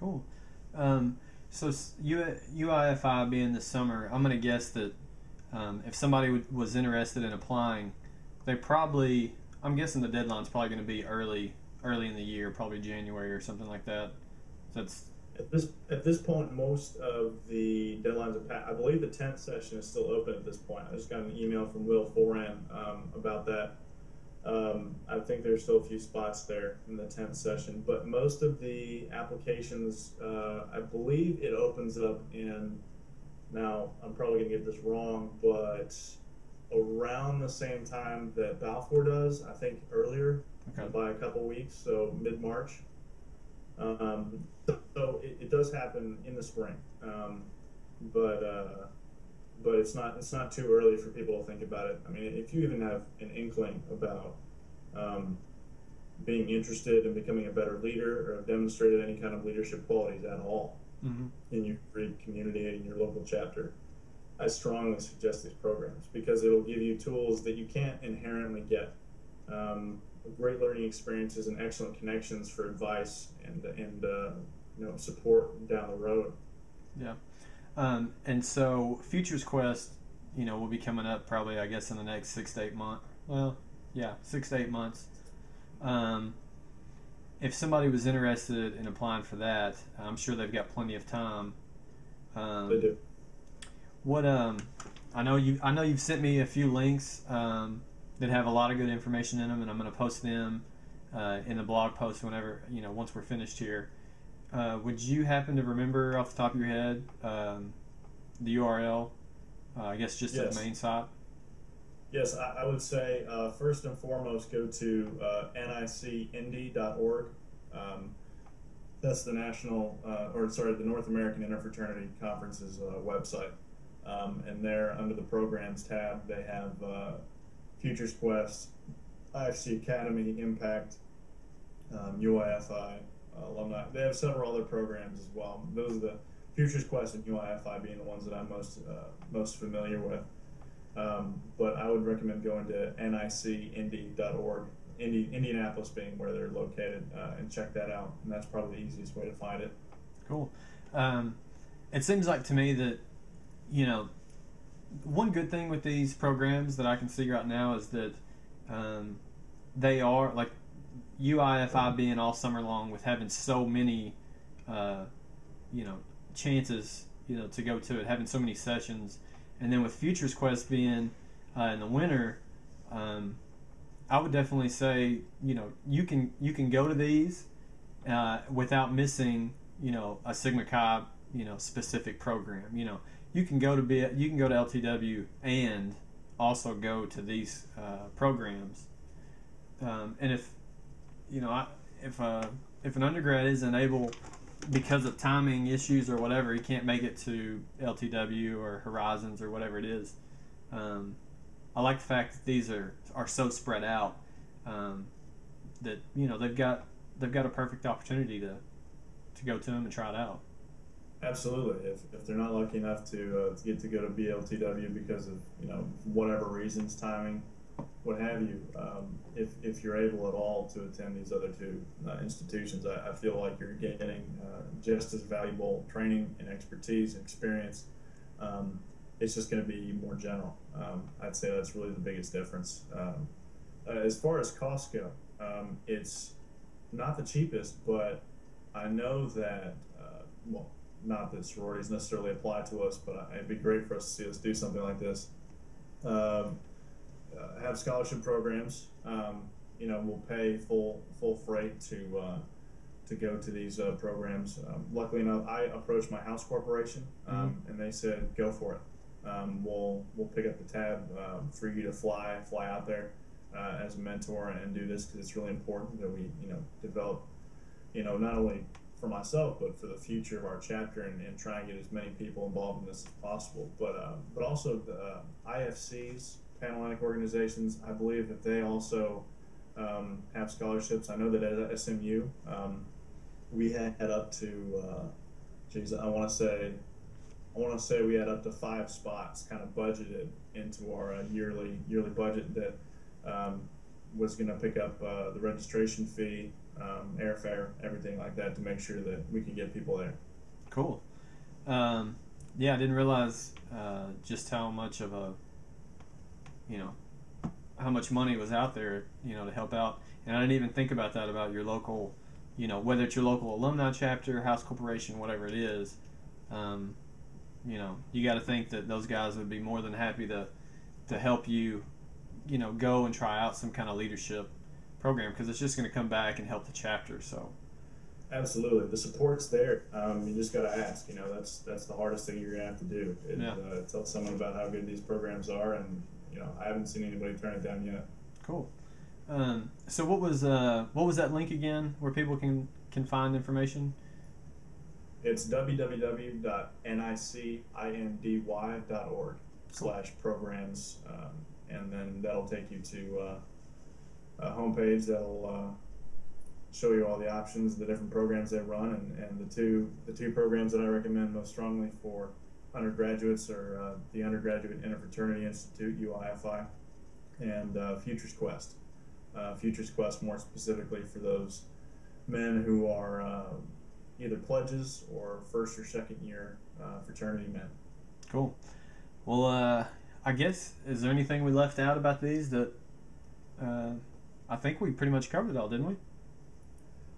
Cool. UIFI being this summer, I'm going to guess that if somebody was interested in applying, they probably, I'm guessing the deadline's probably going to be early in the year, probably January or something like that. That's At this point, most of the deadlines are passed. I believe the 10th session is still open at this point. I just got an email from Will Foran about that. I think there's still a few spots there in the 10th session, but most of the applications, I believe it opens up in, now I'm probably going to get this wrong, but around the same time that Balfour does, I think earlier okay. by a couple weeks, so mid-March. So it does happen in the spring, but but it's not too early for people to think about it. I mean, if you even have an inkling about being interested in becoming a better leader or have demonstrated any kind of leadership qualities at all Mm-hmm. in your community and in your local chapter, I strongly suggest these programs because it'll give you tools that you can't inherently get. Great learning experiences and excellent connections for advice and support down the road. Yeah. And so Futures Quest, will be coming up probably, I guess, in the next 6 to 8 months. Well, yeah, 6 to 8 months. If somebody was interested in applying for that, I'm sure they've got plenty of time. They do. What I know you've sent me a few links that have a lot of good information in them, and I'm going to post them in the blog post whenever once we're finished here. Would you happen to remember off the top of your head the URL? I guess just to Yes. the main site. Yes, I would say first and foremost go to nicindy.org. That's the the North American Interfraternity Conference's website. And there, under the programs tab, they have Futures Quest, IFC Academy, Impact, UIFI, alumni. They have several other programs as well. Those are the Futures Quest and UIFI being the ones that I'm most familiar with. But I would recommend going to nicindy.org, Indianapolis being where they're located, and check that out. And that's probably the easiest way to find it. Cool. It seems like to me that, one good thing with these programs that I can see right now is that they are, like UIFI being all summer long with having so many, chances, to go to it, having so many sessions. And then with Futures Quest being in the winter, I would definitely say you can go to these without missing a Sigma Chi specific program. You can go to LTW and also go to these programs. And if an undergrad isn't able, because of timing issues or whatever, he can't make it to LTW or Horizons or whatever it is. I like the fact that these are so spread out that they've got a perfect opportunity to go to them and try it out. Absolutely. If they're not lucky enough to get to go to BLTW because of whatever reasons, timing, what have you, if you're able at all to attend these other two institutions, I feel like you're getting just as valuable training and expertise and experience. It's just going to be more general. I'd say that's really the biggest difference. As far as costs go, it's not the cheapest, but I know that, not that sororities necessarily apply to us, but it'd be great for us to see us do something like this. Have scholarship programs. We'll pay full freight to go to these programs. Luckily enough, I approached my house corporation, and they said go for it. We'll pick up the tab for you to fly out there as a mentor and do this, because it's really important that we develop not only for myself but for the future of our chapter, and try and get as many people involved in this as possible. But also the IFCs, Panhellenic organizations, I believe that they also have scholarships. I know that at SMU we had up to I want to say we had up to 5 spots kind of budgeted into our yearly budget that was going to pick up the registration fee airfare, everything like that to make sure that we can get people there. Cool. Yeah, I didn't realize just how much of a, how much money was out there, to help out. And I didn't even think about that about your local, whether it's your local alumni chapter, house corporation, whatever it is. You got to think that those guys would be more than happy to help you, go and try out some kind of leadership program, because it's just going to come back and help the chapter. So. Absolutely, the support's there. You just got to ask. That's the hardest thing you're gonna have to do. Tell someone about how good these programs are, and I haven't seen anybody turn it down yet. Cool. So what was that link again, where people can find information? It's www.niceindy.org/programs, and then that'll take you to a homepage that'll show you all the options, the different programs they run, and the two programs that I recommend most strongly for undergraduates are the Undergraduate Interfraternity Institute (UIFI) and Futures Quest. Futures Quest more specifically for those men who are either pledges or first or second year fraternity men. Cool. Well, I guess, is there anything we left out about these that I think we pretty much covered it all, didn't we?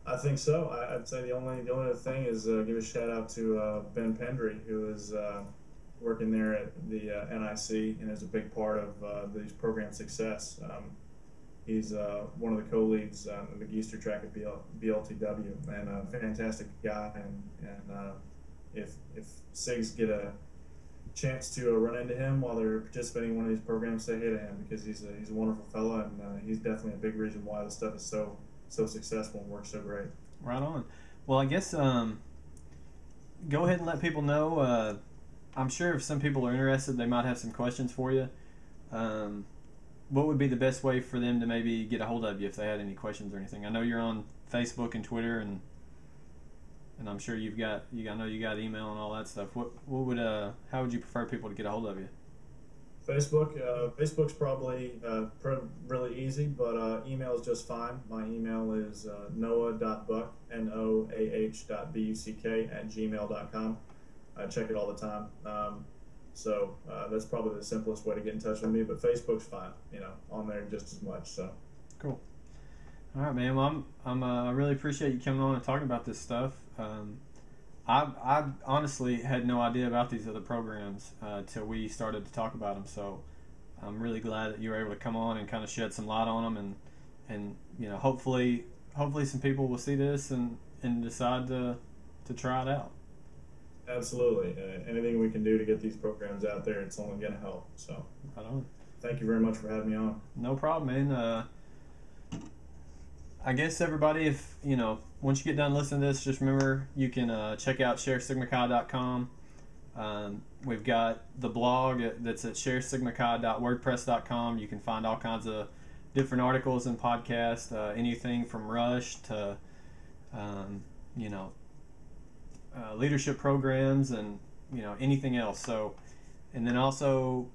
I think so. I'd say the only other thing is give a shout out to Ben Pendry, who is working there at the NIC and is a big part of these program success. He's one of the co-leads of the Magister track at BLTW, and a fantastic guy. And if SIGs get a chance to run into him while they're participating in one of these programs, say hey to him, because he's a wonderful fellow, and he's definitely a big reason why this stuff is so successful and works so great. Right on. Well, I guess go ahead and let people know. I'm sure if some people are interested, they might have some questions for you. What would be the best way for them to maybe get a hold of you if they had any questions or anything? I know you're on Facebook and Twitter, and I'm sure I know you got email and all that stuff. How would you prefer people to get a hold of you? Facebook's probably really easy, but email is just fine. My email is noah.buck, noah.buck@gmail.com. I check it all the time. So that's probably the simplest way to get in touch with me, but Facebook's fine, on there just as much. So cool. All right, man. Well, I really appreciate you coming on and talking about this stuff. I honestly had no idea about these other programs till we started to talk about them. So I'm really glad that you were able to come on and kind of shed some light on them, and hopefully some people will see this and decide to try it out. Absolutely. Anything we can do to get these programs out there, it's only going to help. So right on. Thank you very much for having me on. No problem, man. I guess everybody, if once you get done listening to this, just remember you can check out ShareSigmaChi.com. We've got the blog that's at ShareSigmaChi.wordpress.com. You can find all kinds of different articles and podcasts, anything from Rush to leadership programs and anything else. So, and then also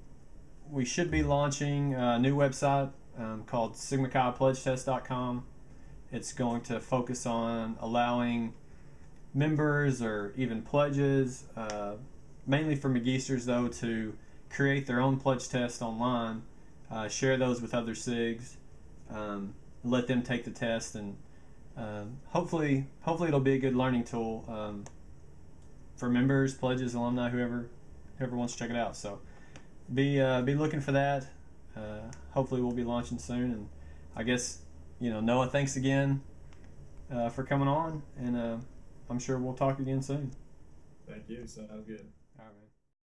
we should be launching a new website called SigmaChiPledgeTest.com. It's going to focus on allowing members or even pledges, mainly for Magisters though, to create their own pledge test online, share those with other SIGs, let them take the test, and hopefully it'll be a good learning tool for members, pledges, alumni, whoever wants to check it out. So be looking for that. Hopefully we'll be launching soon, and I guess Noah, thanks again for coming on, and I'm sure we'll talk again soon. Thank you. Sounds good. All right, man.